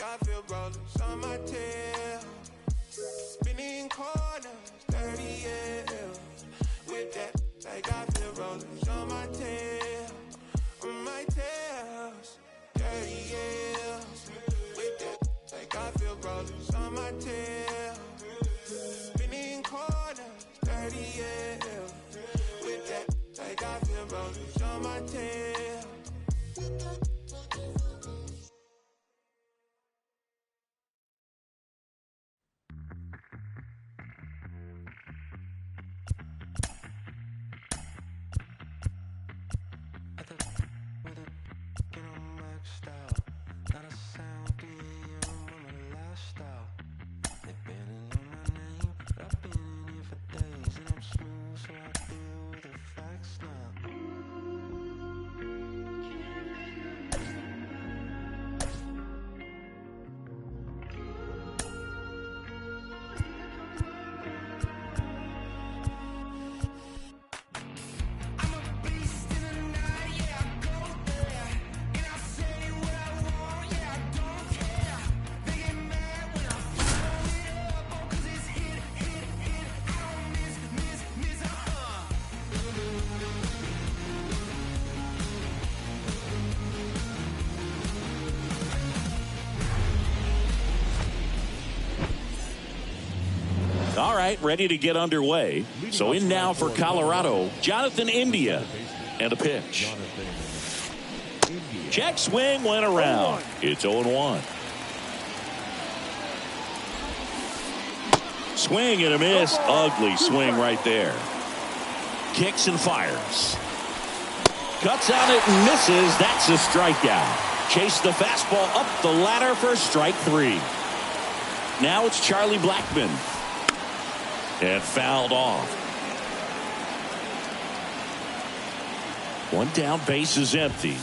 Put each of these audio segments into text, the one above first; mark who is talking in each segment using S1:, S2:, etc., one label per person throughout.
S1: I feel rollers on my tail. Spinning corners, 30 years. With that, like I feel rollers on my tail. On my tails, 30 years. With that, like I feel rollers on my tail. Spinning corners, 30 years. With that, like I feel rollers on my tail.
S2: All right, ready to get underway. So in now for Colorado, Jonathan India. And a pitch. Check swing went around. It's 0-1. Swing and a miss. Ugly swing right there. Kicks and fires. Cuts out it and misses. That's a strikeout. Chase the fastball up the ladder for strike 3. Now it's Charlie Blackmon. And fouled off. One down, base is empty.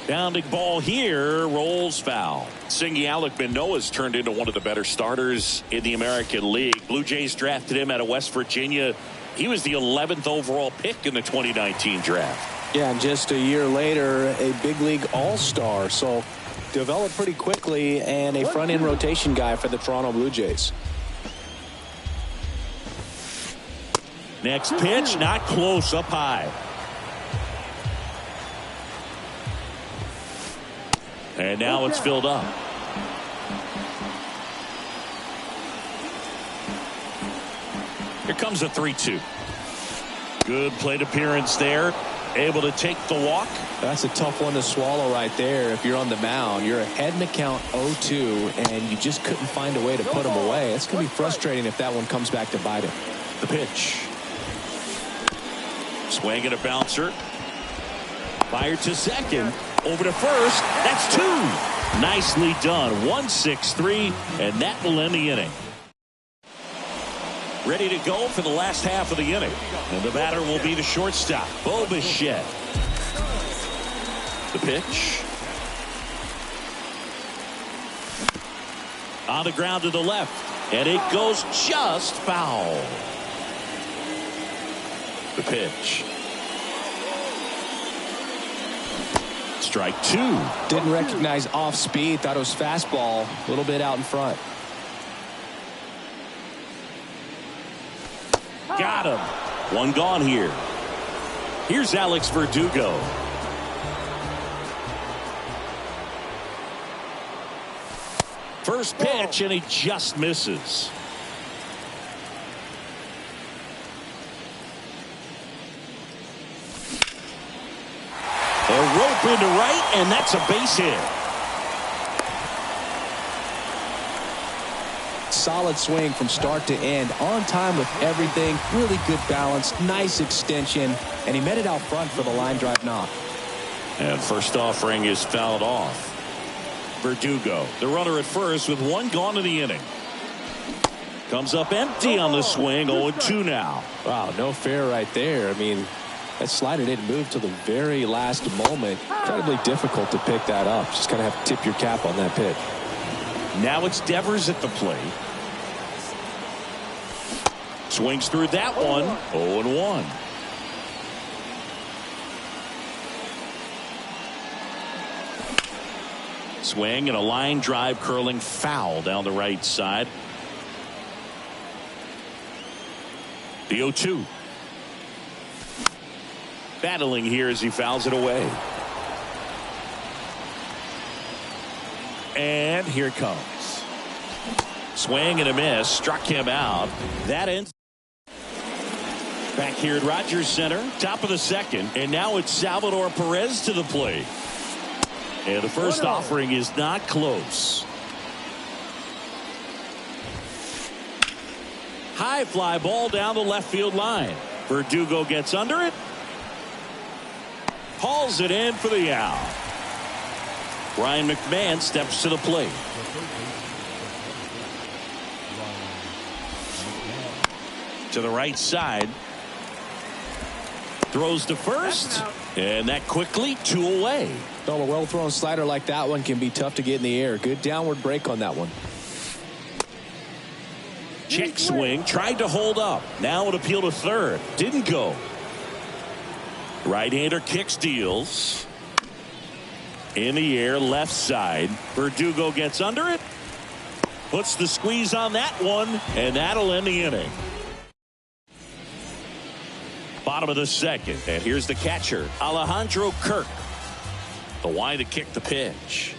S2: Bounding ball here, rolls foul. Singy Alec Manoah's turned into one of the better starters in the American League. Blue Jays drafted him out of West Virginia. He was the 11th overall pick in the 2019 draft.
S3: Yeah, and just a year later, a big league all-star. So developed pretty quickly and a front-end rotation guy for the Toronto Blue Jays.
S2: Next pitch, not close, up high. And now it's filled up. Here comes a 3-2. Good plate appearance there. Able to take the walk.
S3: That's a tough one to swallow right there. If you're on the mound, you're ahead in the count 0-2, and you just couldn't find a way to put him away. It's going to be frustrating if that one comes back to bite him.
S2: The pitch. Swing and a bouncer. Fired to second. Over to first. That's 2. Nicely done. 1-6-3, and that will end the inning. Ready to go for the last half of the inning. And the batter will be the shortstop, Bo Bichette. The pitch. On the ground to the left. And it goes just foul. The pitch. Strike 2.
S3: Didn't recognize off speed. Thought it was fastball. A little bit out in front.
S2: Got him. One gone here. Here's Alex Verdugo. First pitch, and he just misses. A rope into right, and that's a base hit.
S3: Solid swing from start to end. On time with everything. Really good balance. Nice extension. And he met it out front for the line drive knock.
S2: And first offering is fouled off. Verdugo, the runner at first with one gone in the inning. Comes up empty on the swing. 0-2 now.
S3: Wow, no fair right there. I mean, that slider didn't move till the very last moment. Incredibly difficult to pick that up. Just kind of have to tip your cap on that pitch.
S2: Now it's Devers at the plate. Swings through that one. 0-1. Swing and a line drive curling foul down the right side. The 0-2. Battling here as he fouls it away. And here it comes. Swing and a miss. Struck him out. That ends. Back here at Rogers Center. Top of the second. And now it's Salvador Perez to the plate. And the first offering is not close. High fly ball down the left field line. Verdugo gets under it. Hauls it in for the out. Ryan McMahon steps to the plate. To the right side. Throws to first. And that quickly 2 away.
S3: Well, a well-thrown slider like that one can be tough to get in the air. Good downward break on that one.
S2: Check swing. Tried to hold up. Now an appeal to third. Didn't go. Right-hander kick steals. In the air, left side. Verdugo gets under it. Puts the squeeze on that one. And that'll end the inning. Bottom of the second. And here's the catcher, Alejandro Kirk. The Y to kick the pitch.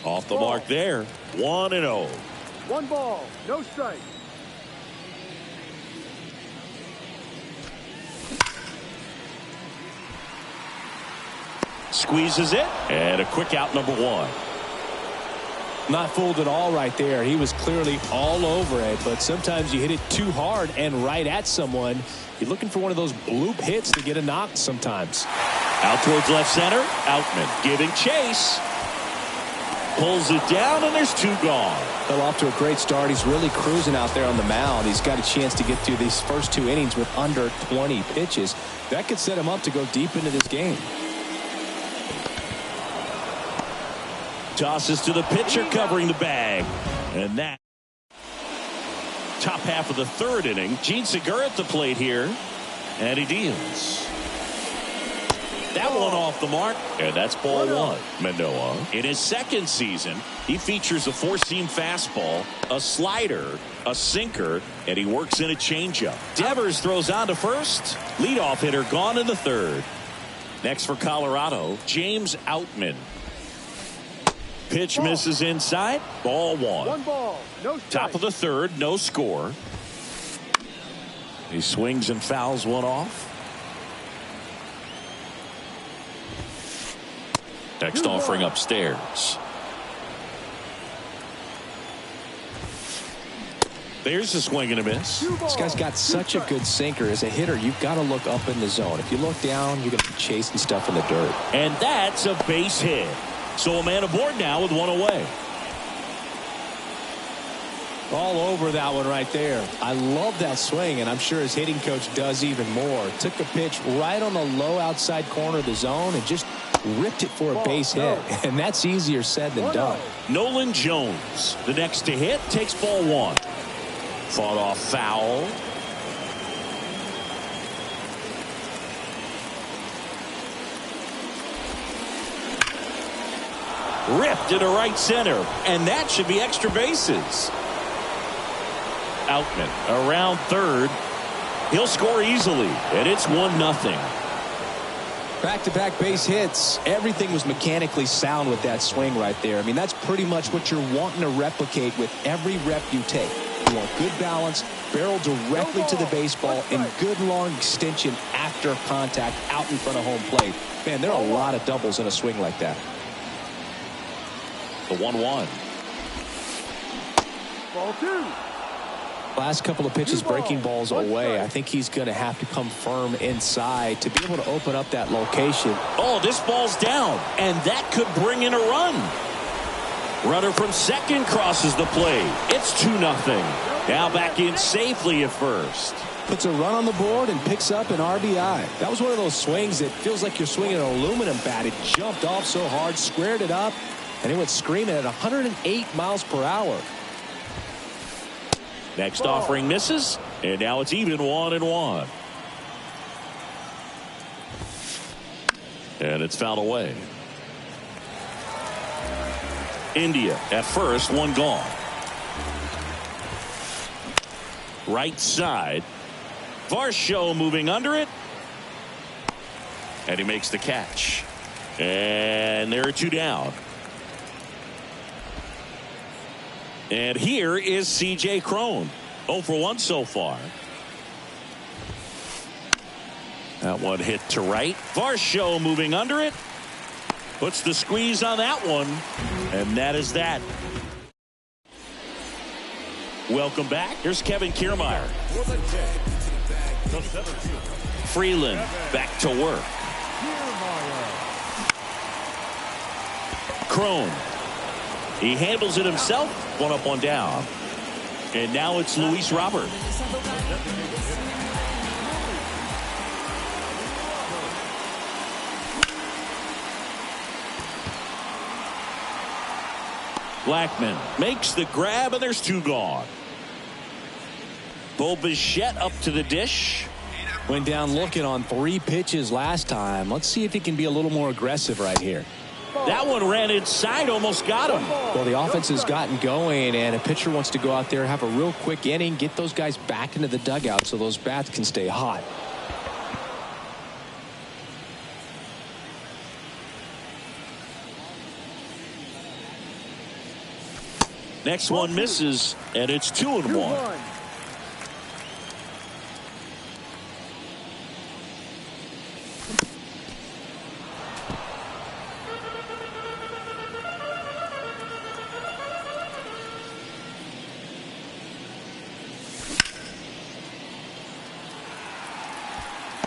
S2: Off the mark there. 1-0.
S4: 1 ball, no strike.
S2: Squeezes it. And a quick out, number 1.
S3: Not fooled at all right there. He was clearly all over it, but sometimes you hit it too hard and right at someone. You're looking for one of those bloop hits to get a knock sometimes.
S2: Out towards left center. Outman giving chase. Pulls it down, and there's 2 gone.
S3: Well, off to a great start. He's really cruising out there on the mound. He's got a chance to get through these first 2 innings with under 20 pitches. That could set him up to go deep into this game.
S2: Tosses to the pitcher, covering the bag. And that top half of the 3rd inning. Gene Segura at the plate here. And he deals. That one off the mark. And that's ball 1. Manoah, in his 2nd season, he features a 4-seam fastball, a slider, a sinker, and he works in a changeup. Devers throws on to first. Leadoff hitter gone in the 3rd. Next for Colorado, James Outman. Pitch misses inside. Ball 1.
S4: 1 ball, no strike.
S2: Top of the 3rd, no score. He swings and fouls one off. Next offering upstairs. There's a swing and a miss.
S3: This guy's got such a good sinker. As a hitter, you've got to look up in the zone. If you look down, you're going to be chasing stuff in the dirt.
S2: And that's a base hit. So a man aboard now with 1 away.
S3: All over that one right there. I love that swing, and I'm sure his hitting coach does even more. Took a pitch right on the low outside corner of the zone and just ripped it for a base hit. And that's easier said than done.
S2: Nolan Jones, the next to hit, takes ball 1. Fought off foul. Ripped into right center, and that should be extra bases. Outman around 3rd. He'll score easily, and it's 1-0.
S3: Back-to-back base hits. Everything was mechanically sound with that swing right there. I mean, that's pretty much what you're wanting to replicate with every rep you take. You want good balance, barrel directly to the baseball, and good long extension after contact out in front of home plate. Man, there are a lot of doubles in a swing like that.
S2: The 1-1.
S4: Ball 2.
S3: Last couple of pitches breaking balls away. I think he's going to have to come firm inside to be able to open up that location.
S2: Oh, this ball's down, and that could bring in a run. Runner from second crosses the plate. It's 2-0. Now back in safely at first.
S3: Puts a run on the board and picks up an RBI. That was one of those swings that feels like you're swinging an aluminum bat. It jumped off so hard, squared it up, and it went screaming at 108 miles per hour.
S2: Next offering misses, and now it's even 1-1. And it's fouled away. India at first, one gone. Right side. Varsho moving under it. And he makes the catch. And there are two down. And here is C.J. Cron. 0 for 1 so far. That one hit to right. Varsho moving under it. Puts the squeeze on that one. And that is that. Welcome back. Here's Kevin Kiermaier. Freeland back to work. Cron. He handles it himself. 1 up, 1 down. And now it's Luis Robert. Blackman makes the grab, and there's 2 gone. Bo Bichette up to the dish.
S3: Went down looking on 3 pitches last time. Let's see if he can be a little more aggressive right here.
S2: That one ran inside, almost got him.
S3: Well, the offense has gotten going, and a pitcher wants to go out there, have a real quick inning, get those guys back into the dugout so those bats can stay hot.
S2: Next one misses, and it's 2-1.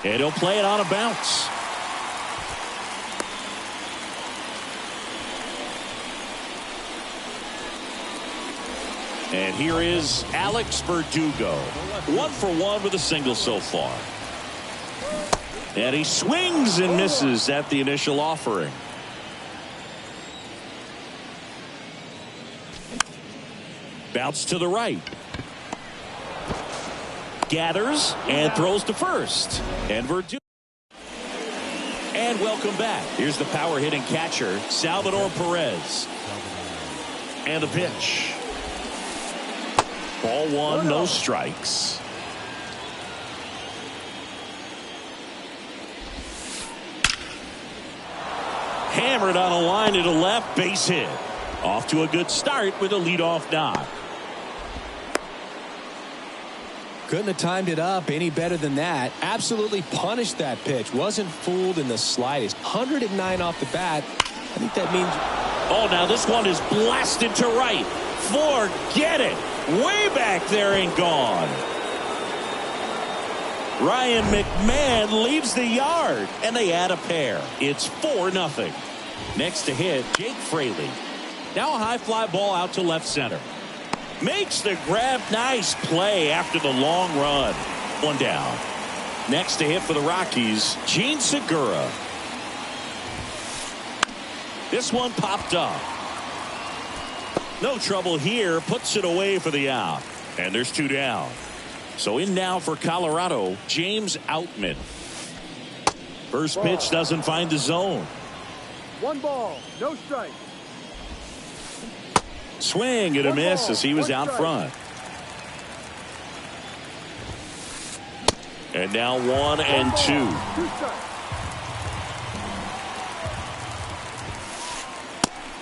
S2: And he'll play it on a bounce. And here is Alex Verdugo. 1 for 1 with a single so far. And he swings and misses at the initial offering. Bounce to the right. Gathers and throws to first. And Verdugo. And welcome back. Here's the power hitting catcher, Salvador Perez. And the pitch. Ball 1, no strikes. Hammered on a line to the left, base hit. Off to a good start with a leadoff knock.
S3: Couldn't have timed it up any better than that. Absolutely punished that pitch. Wasn't fooled in the slightest. 109 off the bat. I think that means...
S2: Oh, now this one is blasted to right. Forget it. Way back there and gone. Ryan McMahon leaves the yard, and they add a pair. It's 4-0. Next to hit, Jake Fraley. Now a high fly ball out to left center. Makes the grab. Nice play after the long run. 1 down. Next to hit for the Rockies, Gene Segura. This one popped up. No trouble here. Puts it away for the out. And there's 2 down. So in now for Colorado, James Outman. First pitch doesn't find the zone.
S4: 1 ball, no strike.
S2: Swing and a miss as he was out front. And now 1 and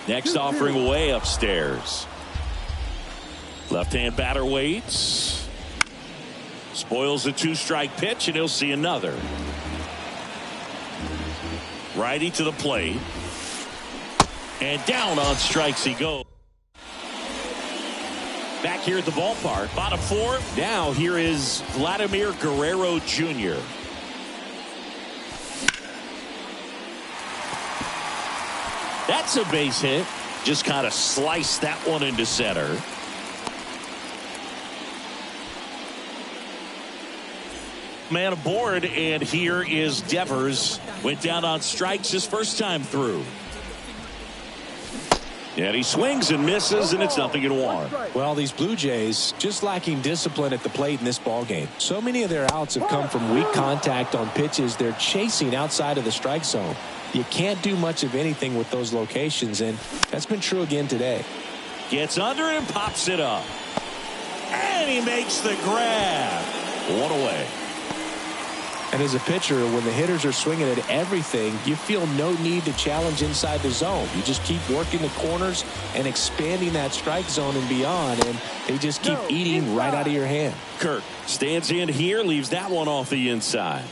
S2: 2. Next offering away upstairs. Left-hand batter waits. Spoils the 2-strike pitch, and he'll see another. Righty to the plate. And down on strikes he goes. Back here at the ballpark, bottom 4. Now here is Vladimir Guerrero Jr. That's a base hit. Just kind of sliced that one into center. Man aboard, and here is Devers. Went down on strikes his first time through. And he swings and misses, and it's 0-1.
S3: Well, these Blue Jays just lacking discipline at the plate in this ball game. So many of their outs have come from weak contact on pitches they're chasing outside of the strike zone. you can't do much of anything with those locations, and that's been true again today.
S2: Gets under it and pops it up. And he makes the grab. One away.
S3: And as a pitcher, when the hitters are swinging at everything, you feel no need to challenge inside the zone. You just keep working the corners and expanding that strike zone and beyond, and they just keep eating right out of your hand.
S2: Kirk stands in here, leaves that one off the inside.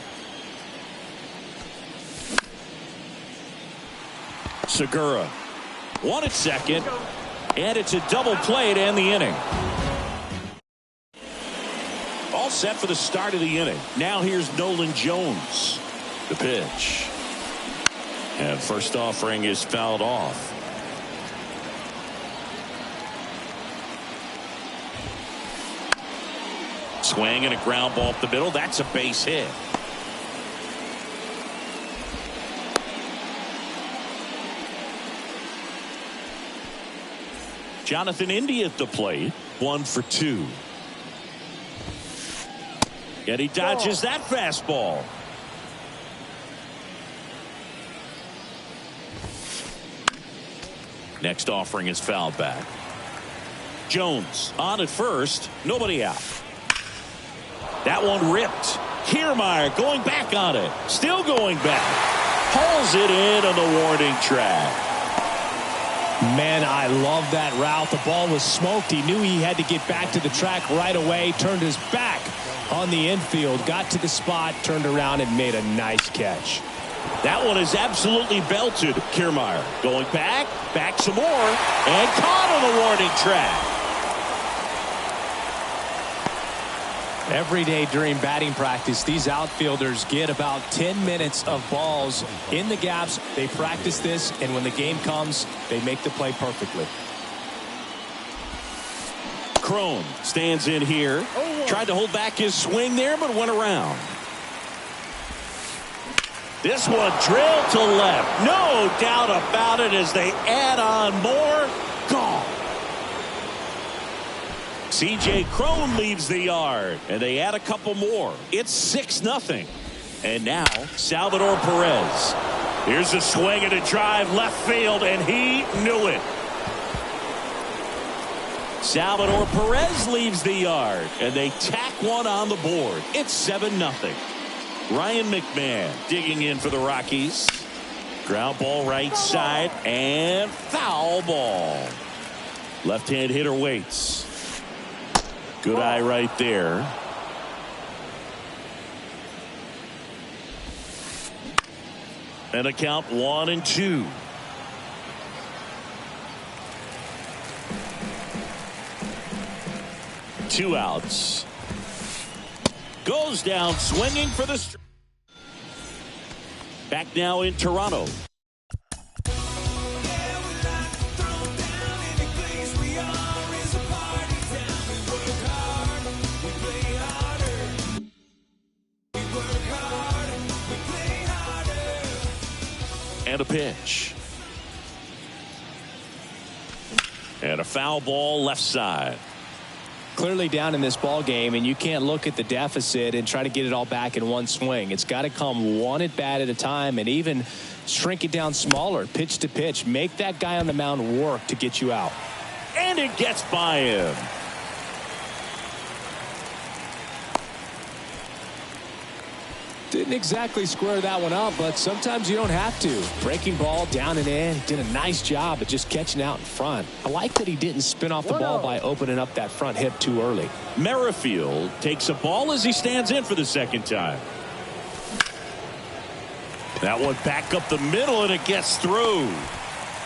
S2: Segura, one at second, and it's a double play to end the inning. All set for the start of the inning. Now here's Nolan Jones. The pitch. And first offering is fouled off. Swing and a ground ball up the middle. That's a base hit. Jonathan India at the plate. 1 for 2. And he dodges that fastball. Next offering is fouled back. Jones on at first. Nobody out. That one ripped. Kiermaier going back on it. Still going back. Hauls it in on the warning track.
S3: Man, I love that route. The ball was smoked. He knew he had to get back to the track right away. Turned his back on the infield. Got to the spot. Turned around and made a nice catch.
S2: That one is absolutely belted. Kiermaier going back some more, and caught on the warning track.
S3: Every day during batting practice, these outfielders get about 10 minutes of balls in the gaps. They practice this, and when the game comes, they make the play perfectly.
S2: Cron stands in here. Tried to hold back his swing there, but went around. This one drilled to left. No doubt about it as they add on more. Gone. C.J. Cron leaves the yard, and they add a couple more. It's 6-0. And now Salvador Perez. Here's a swing and a drive left field, and he knew it. Salvador Perez leaves the yard, and they tack one on the board. It's 7-0. Ryan McMahon digging in for the Rockies. Ground ball right side, and foul ball. Left-hand hitter waits. Good eye right there. And a count 1-2. Two outs. Goes down swinging for the strike. Back now in Toronto. And a pitch. And a foul ball left side.
S3: Clearly down in this ball game, and you can't look at the deficit and try to get it all back in one swing. It's got to come one at bat at a time, and even shrink it down smaller, pitch to pitch. Make that guy on the mound work to get you out.
S2: And it gets by him.
S3: Didn't exactly square that one up, but sometimes you don't have to. Breaking ball down and in. He did a nice job of just catching out in front. I like that he didn't spin off the ball by opening up that front hip too early.
S2: Merrifield takes a ball as he stands in for the second time. That one back up the middle, and it gets through.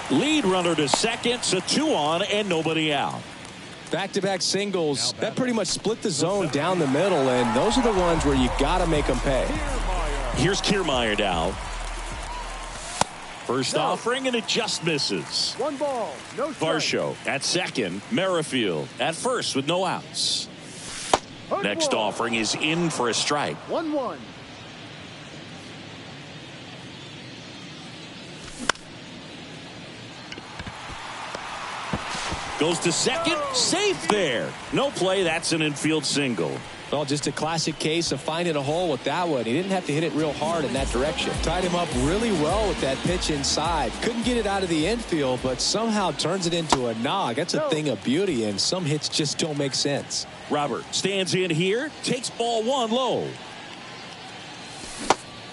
S2: Lead runner to second, so 2 on and nobody out.
S3: Back-to-back singles, that pretty much split the zone down the middle, and those are the ones where you got to make them pay.
S2: Here's Kiermaier now. First offering, and it just misses.
S4: 1 ball, no strike.
S2: Varsho at second. Merrifield at first with no outs. Next offering is in for a strike.
S4: 1-1.
S2: Goes to second. Safe there. No play. That's an infield single.
S3: Well, just a classic case of finding a hole with that one. He didn't have to hit it real hard in that direction. Tied him up really well with that pitch inside. Couldn't get it out of the infield, but somehow turns it into a nog. That's a thing of beauty, and some hits just don't make sense.
S2: Robert stands in here, takes ball one low.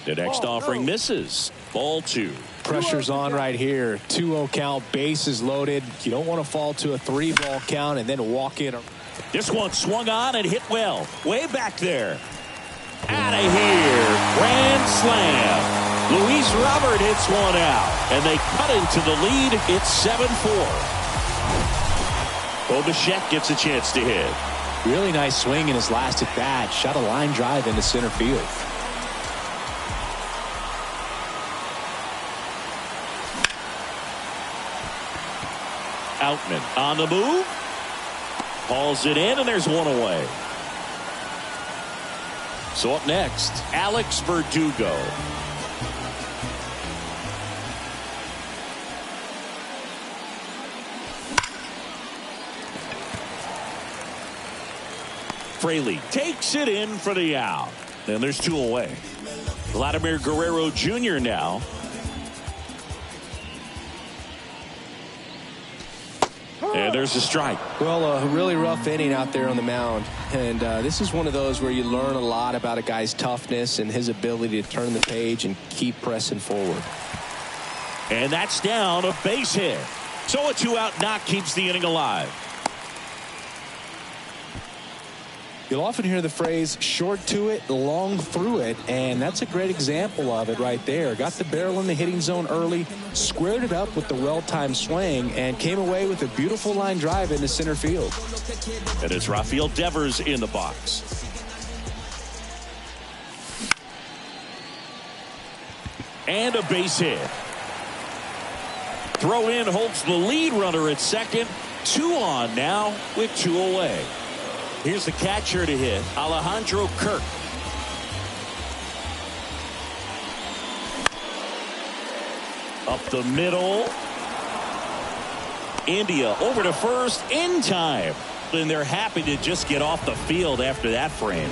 S2: The next offering misses. Ball two.
S3: Pressure's on right here. 2-0 count, bases loaded. You don't want to fall to a 3-ball count and then walk in.
S2: This one swung on and hit well. Way back there. Out of here. Grand slam. Luis Robert hits one out. And they cut into the lead. It's 7-4. Bo Bichette gets a chance to hit.
S3: Really nice swing in his last at bat. Shot a line drive into center field.
S2: Outman on the move. Hauls it in, and there's one away. So up next, Alex Verdugo. Fraley takes it in for the out. And there's two away. Vladimir Guerrero Jr. now. And there's a strike.
S3: Well, a really rough inning out there on the mound. And this is one of those where you learn a lot about a guy's toughness and his ability to turn the page and keep pressing forward.
S2: And that's down, a base hit. So a two-out knock keeps the inning alive.
S3: You'll often hear the phrase short to it, long through it, and that's a great example of it right there. Got the barrel in the hitting zone early, squared it up with the well-timed swing, and came away with a beautiful line drive into center field.
S2: And it's Rafael Devers in the box. And a base hit. Throw in holds the lead runner at second. 2 on now with 2 away. Here's the catcher to hit, Alejandro Kirk. Up the middle. India over to first in time. And they're happy to just get off the field after that frame.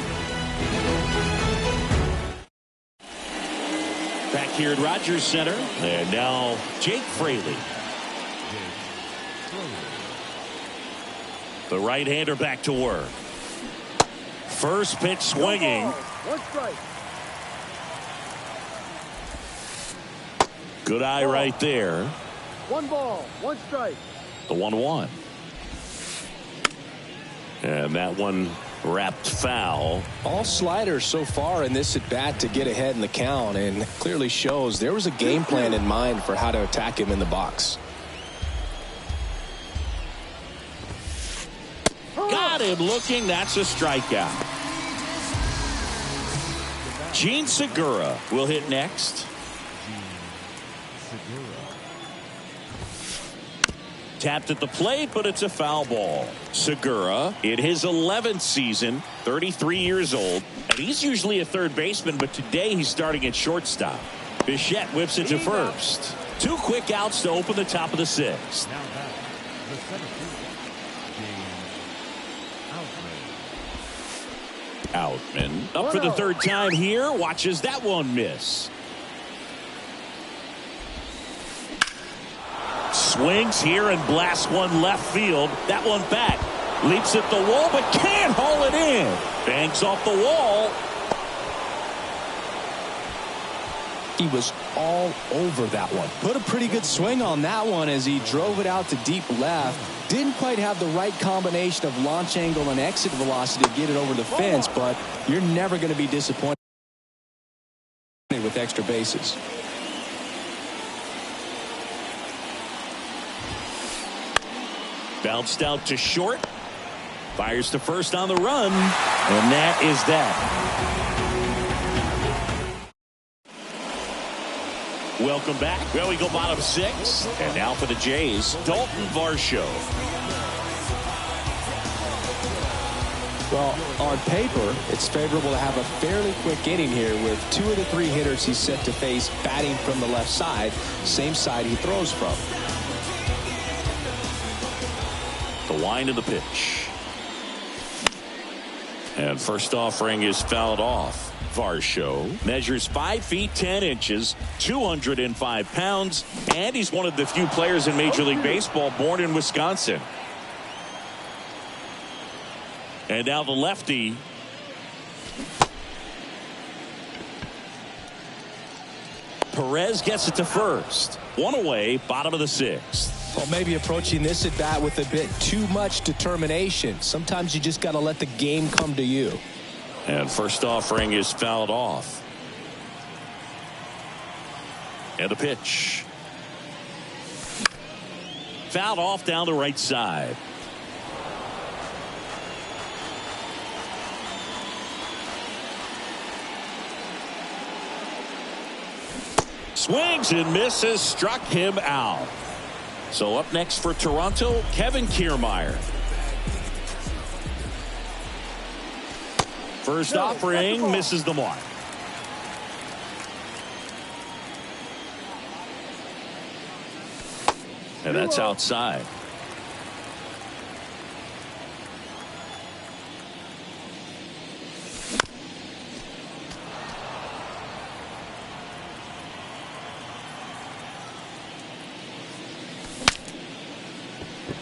S2: Back here at Rogers Center. And now Jake Fraley. The right-hander back to work. First pitch swinging.
S4: 1 strike.
S2: Good eye right there.
S4: 1 ball, 1 strike.
S2: The 1-1. And that one wrapped foul.
S3: All sliders so far in this at-bat to get ahead in the count, and clearly shows there was a game plan in mind for how to attack him in the box.
S2: Got him looking. That's a strikeout. Gene Segura will hit next. Tapped at the plate, but it's a foul ball. Segura in his 11th season, 33 years old, and he's usually a third baseman, but today he's starting at shortstop. Bichette whips it to first. 2 quick outs to open the top of the 6th. Outman up for the 3rd time here. Watches that one miss. Swings here and blasts one left field. That one back. Leaps at the wall but can't haul it in. Bangs off the wall.
S3: He was all over that one. Put a pretty good swing on that one as he drove it out to deep left. Didn't quite have the right combination of launch angle and exit velocity to get it over the fence, but you're never going to be disappointed with extra bases.
S2: Bounced out to short. Fires to first on the run. And that is that. Welcome back. Well, we go bottom 6. And now for the Jays, Dalton Varsho.
S3: Well, on paper, it's favorable to have a fairly quick inning here with 2 of the 3 hitters he's set to face batting from the left side, same side he throws from.
S2: The wind of the pitch. And first offering is fouled off. Varsho measures 5 feet 10 inches, 205 pounds, and he's one of the few players in Major League Baseball born in Wisconsin. And now the lefty. Perez gets it to first. One away, bottom of the 6th.
S3: Well, maybe approaching this at bat with a bit too much determination. Sometimes you just got to let the game come to you.
S2: And first offering is fouled off. And a pitch. Fouled off down the right side. Swings and misses, struck him out. So up next for Toronto, Kevin Kiermaier. First offering misses the mark. And that's outside.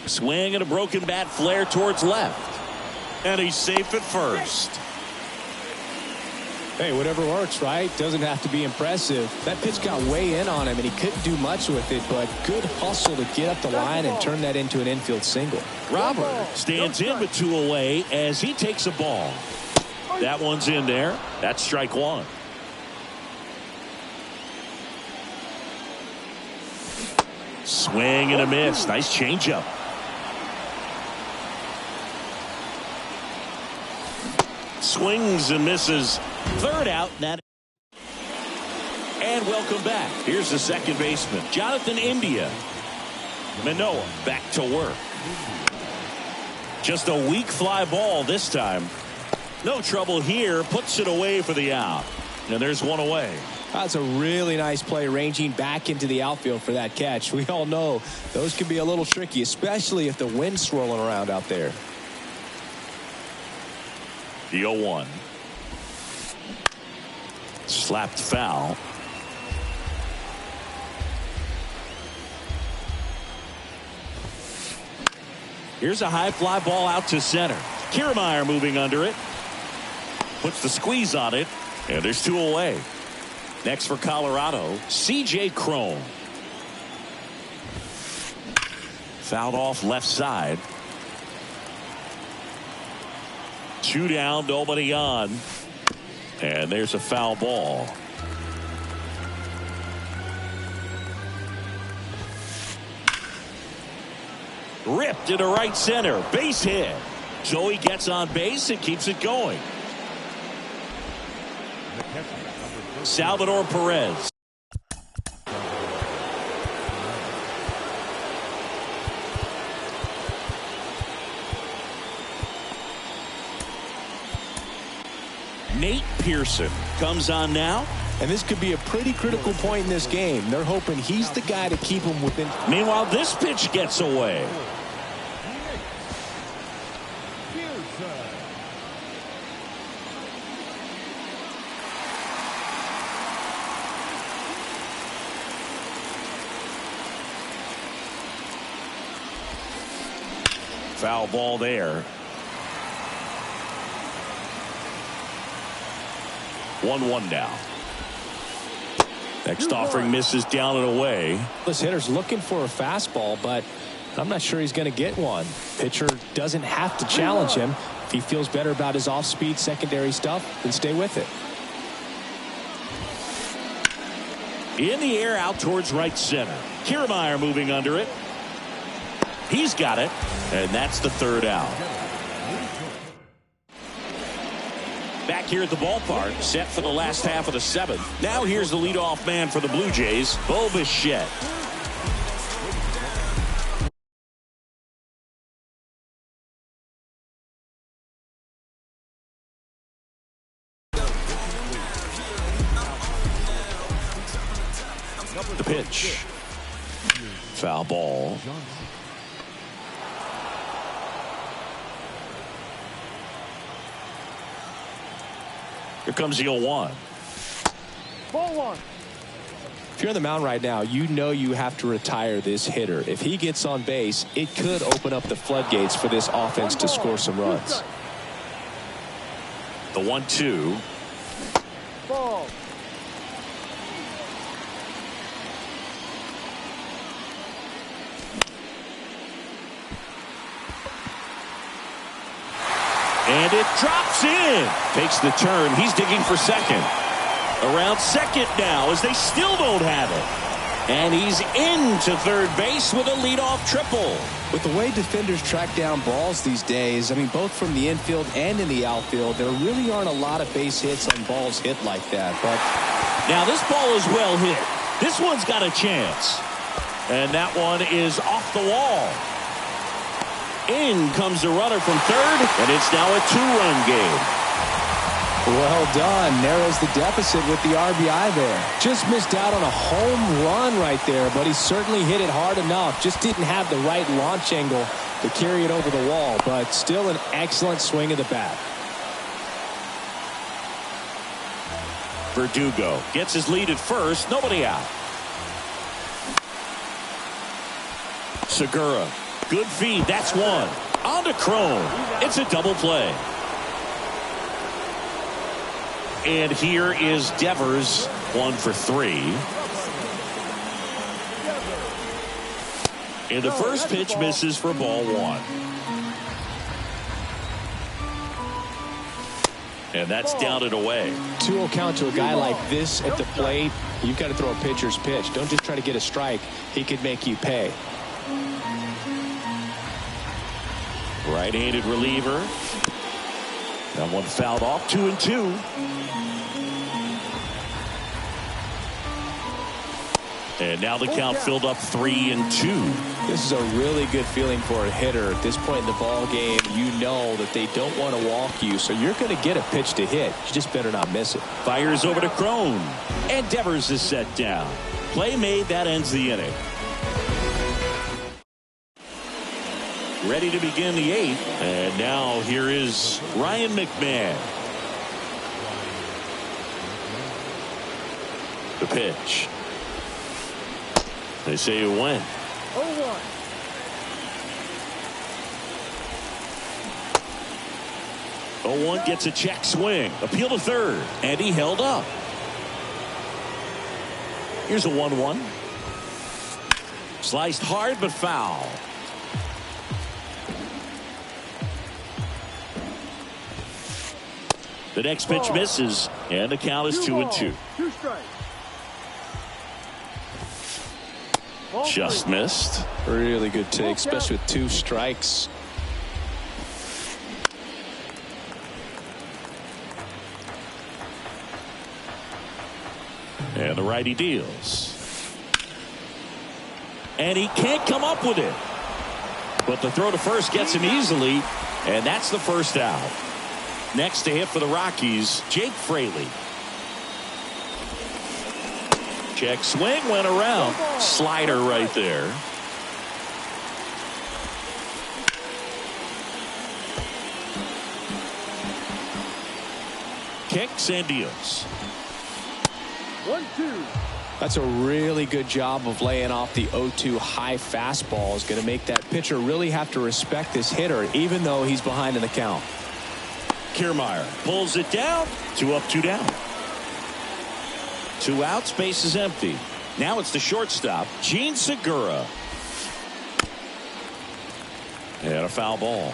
S2: Swing and a broken bat flare towards left. And he's safe at first.
S3: Hey, whatever works, right? Doesn't have to be impressive. That pitch got way in on him, and he couldn't do much with it, but good hustle to get up the line and turn that into an infield single.
S2: Robert stands in with 2 away as he takes a ball. That one's in there. That's strike 1. Swing and a miss. Nice changeup. Swings and misses. Third out. And welcome back. Here's the second baseman, Jonathan India. Manoah back to work. Just a weak fly ball this time. No trouble here. Puts it away for the out. And there's one away.
S3: That's a really nice play, ranging back into the outfield for that catch. We all know those can be a little tricky, especially if the wind's swirling around out there.
S2: The 0-1. Slapped foul. Here's a high fly ball out to center. Kiermaier moving under it. Puts the squeeze on it. And there's 2 away. Next for Colorado, C.J. Cron. Fouled off left side. 2 down, nobody on. And there's a foul ball. Ripped into right center. Base hit. So he gets on base and keeps it going. Salvador Perez. Nate Pearson comes on now.
S3: And this could be a pretty critical point in this game. They're hoping he's the guy to keep them within.
S2: Meanwhile, this pitch gets away. Foul ball there. 1-1 now. Next offering misses down and away.
S3: This hitter's looking for a fastball, but I'm not sure he's going to get one. Pitcher doesn't have to challenge him. If he feels better about his off-speed secondary stuff, then stay with it.
S2: In the air out towards right center. Kiermaier moving under it. He's got it, and that's the 3rd out. Back here at the ballpark, set for the last half of the 7th. Now here's the leadoff man for the Blue Jays, Bo Bichette. The pitch. Foul ball. Here comes the 0-1.
S4: Ball one.
S3: If you're on the mound right now, you know you have to retire this hitter. If he gets on base, it could open up the floodgates for this offense to score some runs.
S2: The 1-2.
S4: Ball.
S2: And it drops in. Takes the turn. He's digging for second. Around second now as they still don't have it. And he's into third base with a leadoff triple.
S3: With the way defenders track down balls these days, I mean, both from the infield and in the outfield, there really aren't a lot of base hits on balls hit like that. But
S2: now this ball is well hit. This one's got a chance. And that one is off the wall. In comes the runner from third, and it's now a 2-run game.
S3: Well done. Narrows the deficit with the RBI there. Just missed out on a home run right there, but he certainly hit it hard enough. Just didn't have the right launch angle to carry it over the wall, but still an excellent swing of the bat.
S2: Verdugo gets his lead at first. Nobody out. Segura. Good feed. That's one. On to Cron. It's a double play. And here is Devers, 1 for 3. And the first pitch misses for ball 1. And that's down and away.
S3: 2-0 count to a guy like this at the plate. You've got to throw a pitcher's pitch. Don't just try to get a strike. He could make you pay.
S2: Right-handed reliever. That one fouled off. 2-2. And now the count filled up 3-2.
S3: This is a really good feeling for a hitter. At this point in the ball game, you know that they don't want to walk you, so you're going to get a pitch to hit. You just better not miss it.
S2: Fires over to Cron. And Devers is set down. Play made. That ends the inning. Ready to begin the 8th. And now here is Ryan McMahon. The pitch. They say it went.
S4: 0-1.
S2: Oh, 0-1 gets a check swing. Appeal to third. And he held up. Here's a 1-1. Sliced hard but foul. The next pitch misses, and the count is 2-2.
S4: 2 strikes.
S2: Just missed.
S3: Really good take, especially with 2 strikes.
S2: And the righty deals. And he can't come up with it. But the throw to first gets him easily, and that's the first out. Next to hit for the Rockies, Jake Fraley. Check swing, went around. Slider right there. Kicks and deals.
S4: 1-2.
S3: That's a really good job of laying off the 0-2 high fastball. Is going to make that pitcher really have to respect this hitter, even though he's behind in the count.
S2: Kiermaier pulls it down. 2 up, 2 down. 2 outs, base is empty. Now it's the shortstop, Jean Segura. And a foul ball.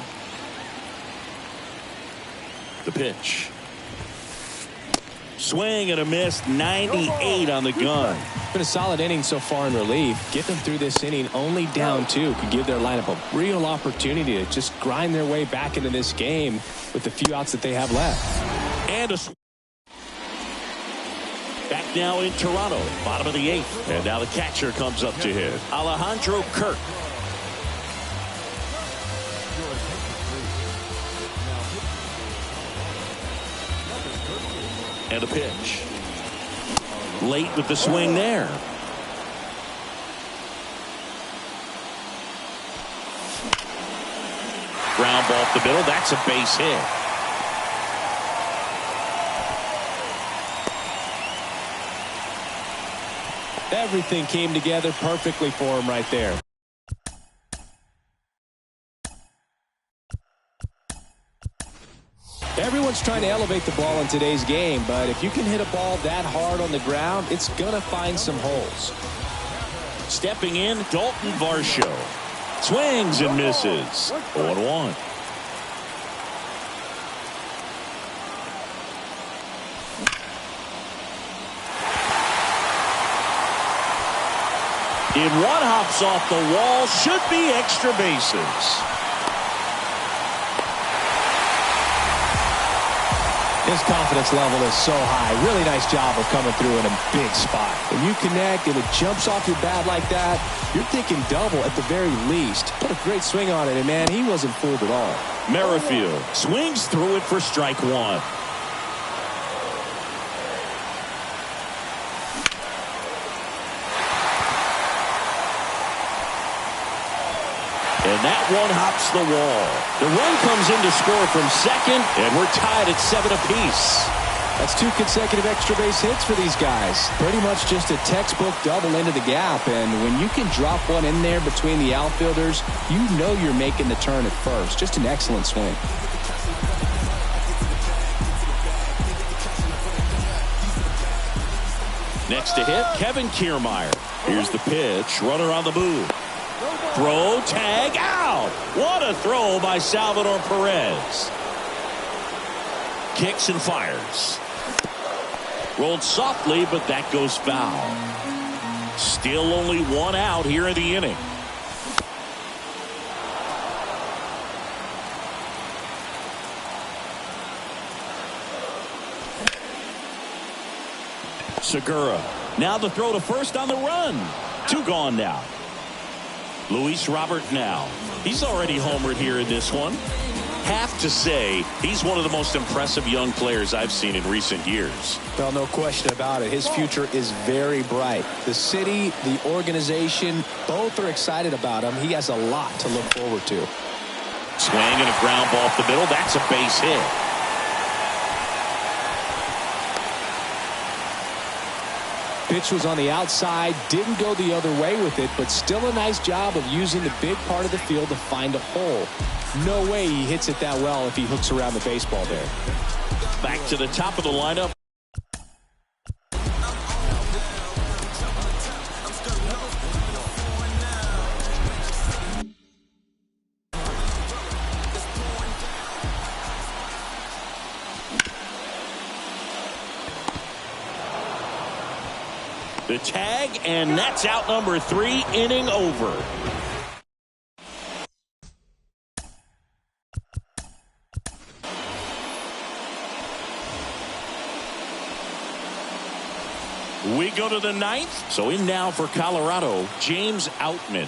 S2: The pitch. Swing and a miss. 98 on the gun.
S3: Been a solid inning so far in relief. Get them through this inning only down 2 could give their lineup a real opportunity to just grind their way back into this game with the few outs that they have left.
S2: And a back now in Toronto, bottom of the 8th. And now the catcher comes up to hit. Alejandro Kirk. And a pitch. Late with the swing there. Ground ball up the middle. That's a base hit.
S3: Everything came together perfectly for him right there. Everyone's trying to elevate the ball in today's game, but if you can hit a ball that hard on the ground, it's going to find some holes.
S2: Stepping in, Dalton Varsho. Swings and misses. 0-1. In one hops off the wall, should be extra bases.
S3: His confidence level is so high. Really nice job of coming through in a big spot. When you connect and it jumps off your bat like that, you're thinking double at the very least. Put a great swing on it, and man, he wasn't fooled at all.
S2: Merrifield swings through it for strike one. And that one hops the wall. The run comes in to score from second, and we're tied at 7 apiece.
S3: That's 2 consecutive extra base hits for these guys. Pretty much just a textbook double into the gap, and when you can drop one in there between the outfielders, you know you're making the turn at first. Just an excellent swing.
S2: Next to hit, Kevin Kiermaier. Here's the pitch, runner on the move. Throw, tag, out. What a throw by Salvador Perez. Kicks and fires. Rolled softly, but that goes foul. Still only one out here in the inning. Segura. Now the throw to first on the run. 2 gone now. Luis Robert now. He's already homered here in this one. Have to say, he's one of the most impressive young players I've seen in recent years.
S3: Well, no question about it. His future is very bright. The city, the organization, both are excited about him. He has a lot to look forward to.
S2: Swing and a ground ball up the middle. That's a base hit.
S3: Pitch was on the outside, didn't go the other way with it, but still a nice job of using the big part of the field to find a hole. No way he hits it that well if he hooks around the baseball there.
S2: Back to the top of the lineup. The tag, and that's out number 3, inning over. We go to the 9th. So in now for Colorado, James Outman.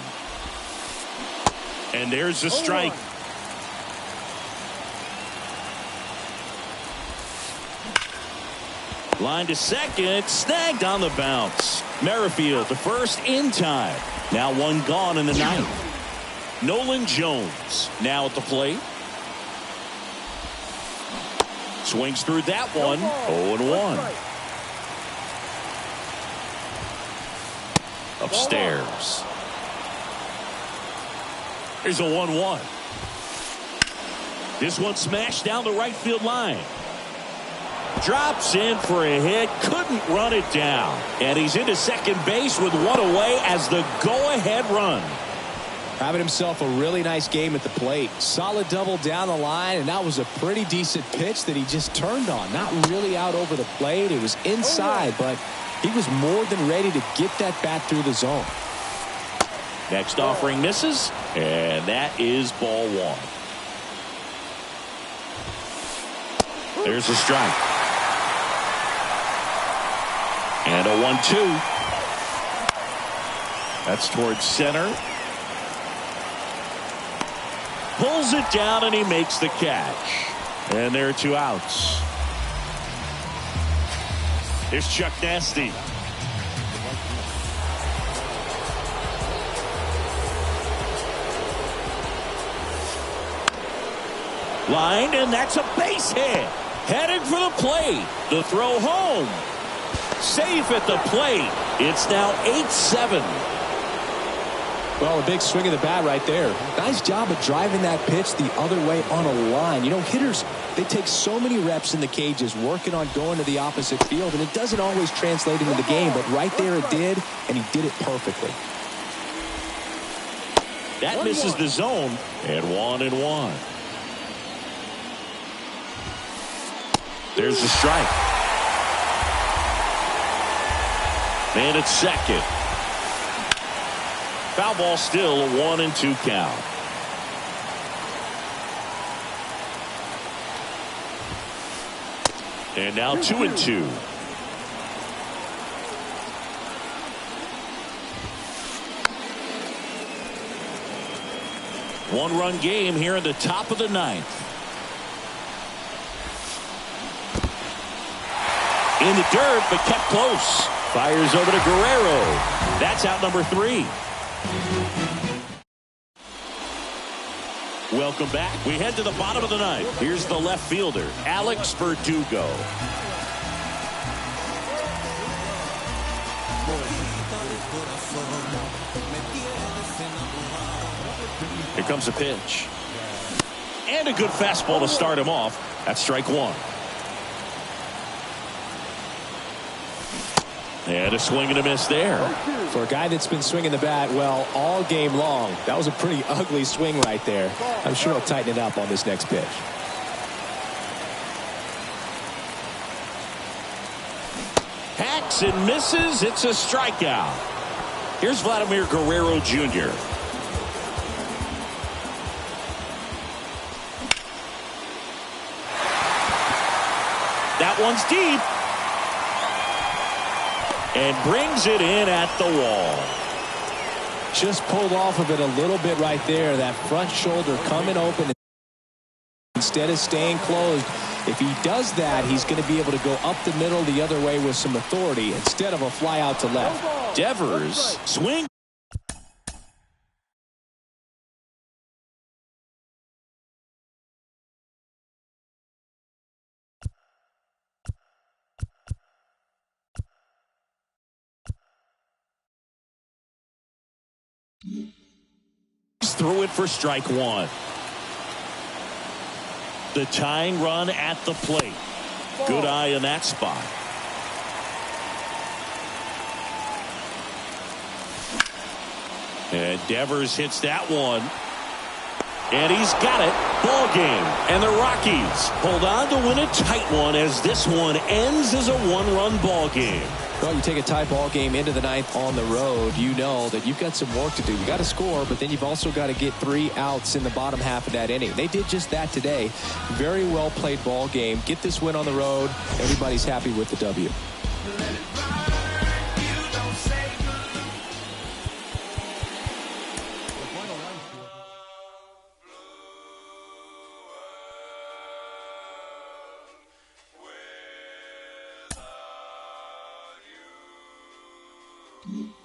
S2: And there's the strike. Line to second, snagged on the bounce. Merrifield to first in time. Now 1 gone in the 9th. Nolan Jones now at the plate. Swings through that one. 0-1. Upstairs. Here's a 1-1. This one smashed down the right field line. Drops in for a hit, couldn't run it down. And he's into second base with 1 away as the go-ahead run.
S3: Having himself a really nice game at the plate. Solid double down the line, and that was a pretty decent pitch that he just turned on. Not really out over the plate. It was inside, but he was more than ready to get that bat through the zone.
S2: Next offering misses, and that is ball 1. There's a strike. And a 1-2. That's towards center. Pulls it down and he makes the catch. And there are 2 outs. Here's Chuck Nasty. Lined, and that's a base hit. Headed for the plate. The throw home. Safe at the plate. It's now 8-7.
S3: Well, a big swing of the bat right there. Nice job of driving that pitch the other way on a line. You know, hitters, they take so many reps in the cages working on going to the opposite field, and it doesn't always translate into the game, but right there it did, and he did it perfectly.
S2: That misses the zone, and 1-1. There's the strike. And it's second. Foul ball, still a 1-2 count. And now 2-2. One-run game here in the top of the ninth. In the dirt, but kept close. Fires over to Guerrero. That's out number 3. Welcome back. We head to the bottom of the ninth. Here's the left fielder, Alex Verdugo. Here comes a pitch. And a good fastball to start him off. That's strike 1. And a swing and a miss there.
S3: For a guy that's been swinging the bat, well, all game long, that was a pretty ugly swing right there. I'm sure he'll tighten it up on this next pitch.
S2: Hacks and misses. It's a strikeout. Here's Vladimir Guerrero Jr. That one's deep. And brings it in at the wall.
S3: Just pulled off of it a little bit right there. That front shoulder coming open instead of staying closed. If he does that, he's going to be able to go up the middle the other way with some authority instead of a fly out to left.
S2: Devers swing. Through it for strike 1. The tying run at the plate. Good eye in that spot. And Devers hits that one. And he's got it. Ball game. And the Rockies hold on to win a tight one as this one ends as a one-run ball game.
S3: Well, you take a tie ball game into the ninth on the road, you know that you've got some work to do. You got to score, but then you've also got to get 3 outs in the bottom half of that inning. They did just that today. Very well played ball game. Get this win on the road. Everybody's happy with the W.
S1: you.